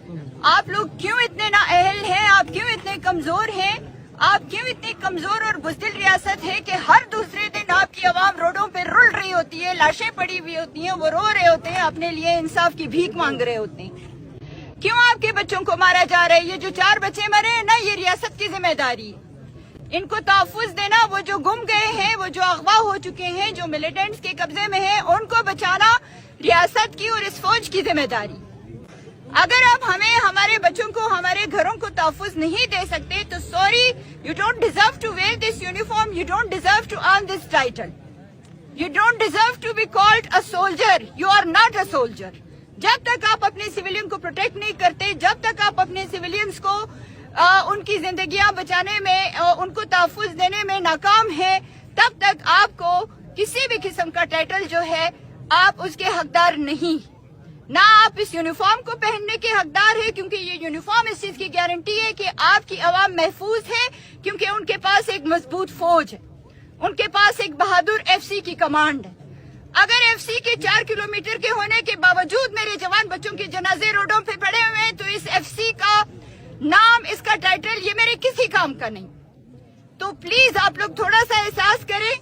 आप लोग क्यों इतने नाअहल हैं, आप क्यों इतने कमजोर हैं, आप क्यों इतनी कमजोर और बुज़दिल रियासत है कि हर दूसरे दिन आपकी आवाम रोडों पे रुल रही होती है, लाशें पड़ी हुई होती हैं, वो रो रहे होते हैं, अपने लिए इंसाफ की भीख मांग रहे होते हैं। क्यों आपके बच्चों को मारा जा रहा है? ये जो 4 बच्चे मरे हैं ना, ये रियासत की जिम्मेदारी है। इनको तहफ़्फ़ुज़ देना, वो जो गुम गए हैं, वो जो अगवा हो चुके हैं, जो मिलिटेंट्स के कब्जे में हैं, उनको बचाना रियासत की और इस फौज की जिम्मेदारी। अगर आप हमें, हमारे बच्चों को, हमारे घरों को तहफ़्फ़ुज़ नहीं दे सकते तो sorry, you don't deserve to wear this uniform, you don't deserve to earn this title, you don't deserve to be called a soldier, you are not a soldier. जब तक आप अपने सिविलियन को प्रोटेक्ट नहीं करते, जब तक आप अपने सिविलियंस को उनकी जिंदगियां बचाने में, उनको तहफ़्फ़ुज़ देने में नाकाम है, तब तक आपको किसी भी किस्म का टाइटल जो है आप उसके हकदार नहीं। ना आप इस यूनिफॉर्म को पहनने के हकदार है, क्योंकि ये यूनिफॉर्म इस चीज की गारंटी है कि आपकी आवाम महफूज है, क्योंकि उनके पास एक मजबूत फौज है, उनके पास एक बहादुर FC की कमांड है। अगर FC के 4 किलोमीटर के होने के बावजूद मेरे जवान बच्चों के जनाजे रोडों पे पड़े हुए हैं, तो इस FC का नाम, इसका टाइटल, ये मेरे किसी काम का नहीं। तो प्लीज आप लोग थोड़ा सा एहसास करें,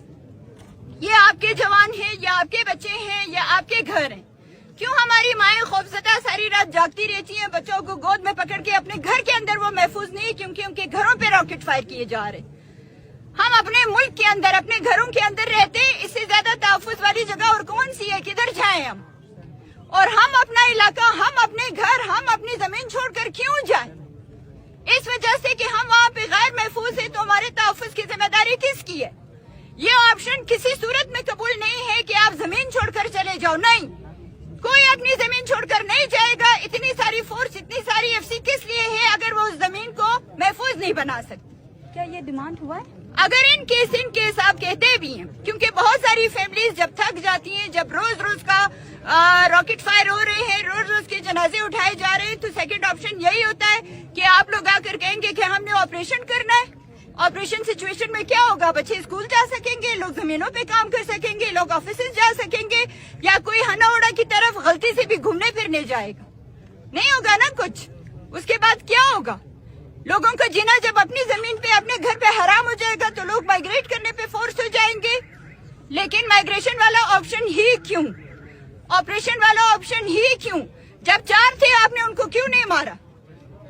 ये आपके जवान हैं, ये आपके बच्चे हैं, ये आपके घर हैं। क्यों हमारी माएं खौफजदा सारी रात जागती रहती हैं, बच्चों को गोद में पकड़ के? अपने घर के अंदर वो महफूज नहीं, क्योंकि उनके घरों पे रॉकेट फायर किए जा रहे। हम अपने मुल्क के अंदर, अपने घरों के अंदर रहते, इससे ज्यादा तहफ़्फ़ुज़ वाली जगह और कौन सी है? किधर जाएं हम? और हम अपना इलाका, हम अपने घर, हम अपनी जमीन छोड़कर क्यों जाएं? इस वजह से कि हम वहाँ पे गैर महफूज है, तो हमारे तहफ़्फ़ुज़ की जिम्मेदारी किसकी है? ये ऑप्शन किसी सूरत में कबूल नहीं है कि आप जमीन छोड़कर चले जाओ, नहीं, कोई अपनी जमीन छोड़कर नहीं जाएगा। इतनी सारी फोर्स, इतनी सारी FC किस लिए है अगर वो उस जमीन को महफूज नहीं बना सकती? क्या ये डिमांड हुआ है? अगर इन केस आप कहते भी हैं, क्योंकि बहुत सारी फैमिलीज जब थक जाती हैं, जब रोज रोज का रॉकेट फायर हो रहे हैं, रोज रोज के जनाजे उठाए जा रहे हैं, तो सेकंड ऑप्शन यही होता है कि आप लोग आकर कहेंगे कि हमने ऑपरेशन करना है। ऑपरेशन सिचुएशन में क्या होगा? बच्चे स्कूल जा सकेंगे, लोग जमीनों पे काम कर सकेंगे, लोग ऑफिस जा सकेंगे, या कोई हनाउड़ा की तरफ गलती से भी घूमने फिरने जाएगा? नहीं होगा ना कुछ। उसके बाद क्या होगा? लोगों का जीना जब अपनी जमीन पे, अपने घर पे हराम हो जाएगा, तो लोग माइग्रेट करने पे फोर्स हो जाएंगे। लेकिन माइग्रेशन वाला ऑप्शन ही क्यों? ऑपरेशन वाला ऑप्शन ही क्यों? जब 4 थे आपने उनको क्यों नहीं मारा?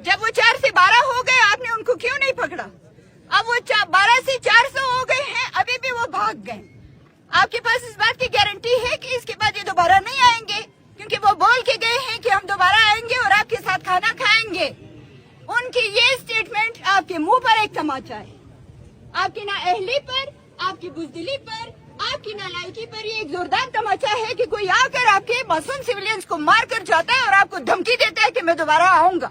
जब वो 4 से 12 हो गए आपने उनको क्यों नहीं पकड़ा? अब वो 12 से 400 हो गए हैं, अभी भी वो भाग गए। आपके पास इस बात की गारंटी है कि इसके बाद ये दोबारा नहीं आएंगे? क्योंकि वो बोल के गए हैं कि हम दोबारा आएंगे और आपके साथ खाना खाएंगे। उनकी ये स्टेटमेंट आपके मुंह पर एक तमाचा है। आपकी नाअहली पर, आपकी बुज़दिली पर, आपकी नालायकी पर ये एक जोरदार तमाचा है कि कोई आकर आपके मासूम सिविलियंस को मार कर जाता है और आपको धमकी देता है कि मैं दोबारा आऊंगा।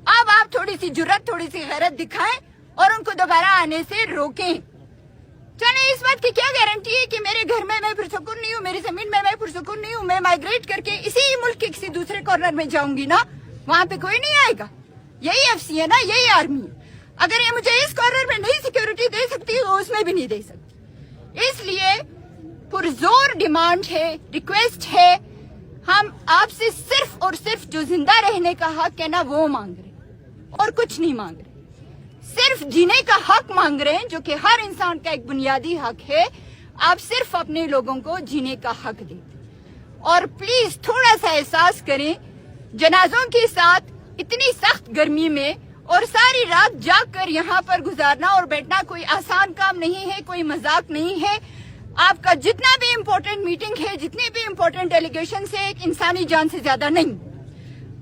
अब आप थोड़ी सी जुर्रत, थोड़ी सी गैरत दिखाएं और उनको दोबारा आने से रोकें। चले, इस बात की क्या गारंटी है कि मेरे घर में मैं पुरसुकून नहीं हूँ, मेरी जमीन में मैं पुरसुकून नहीं हूँ, मैं माइग्रेट करके इसी मुल्क के किसी दूसरे कॉर्नर में जाऊंगी ना, वहाँ पे कोई नहीं आएगा? यही FC है ना, यही आर्मी है। अगर ये मुझे इस कॉर्नर में नहीं सिक्योरिटी दे सकती, तो उसमें भी नहीं दे सकती। इसलिए पुरजोर डिमांड है, रिक्वेस्ट है, हम आपसे सिर्फ और सिर्फ जो जिंदा रहने का हक है ना, वो मांग रहे हैं और कुछ नहीं मांग रहे। सिर्फ जीने का हक मांग रहे हैं, जो कि हर इंसान का एक बुनियादी हक है। आप सिर्फ अपने लोगों को जीने का हक दें। और प्लीज थोड़ा सा एहसास करें, जनाजों के साथ इतनी सख्त गर्मी में और सारी रात जाग कर यहाँ पर गुजारना और बैठना कोई आसान काम नहीं है, कोई मजाक नहीं है। आपका जितना भी इम्पोर्टेंट मीटिंग है, जितने भी इम्पोर्टेंट डेलीगेशन है, एक इंसानी जान से ज्यादा नहीं।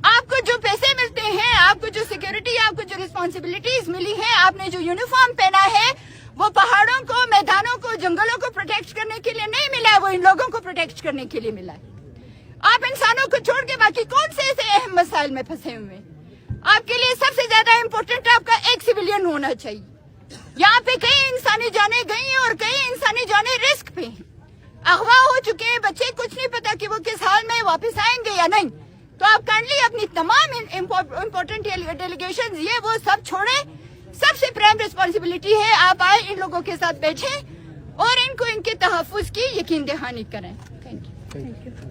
आपको जो पैसे मिलते हैं, आपको जो सिक्योरिटी, आपको जो रिस्पॉन्सिबिलिटीज मिली है, आपने जो यूनिफॉर्म पहना है, वो पहाड़ों को, मैदानों को, जंगलों को प्रोटेक्ट करने के लिए नहीं मिला है, वो इन लोगों को प्रोटेक्ट करने के लिए मिला है। आप इंसानों को छोड़ के बाकी कौन से ऐसे अहम मसाइल में फंसे हुए हैं? आपके लिए सबसे ज्यादा इम्पोर्टेंट आपका एक सिविलियन होना चाहिए। यहाँ पे कई इंसानी जाने गई हैं और कई इंसानी जाने रिस्क पे हैं। अगवा हो चुके हैं बच्चे, कुछ नहीं पता कि वो किस हाल में वापस आएंगे या नहीं। तो आप काइंडली अपनी तमाम इम्पोर्टेंट डेलीगेशन ये वो सब छोड़े। सबसे प्राइम रिस्पॉन्सिबिलिटी है आप आए, इन लोगों के साथ बैठे और इनको इनके तहफ़्फ़ुज़ की यकीन दहानी करें। Thank you.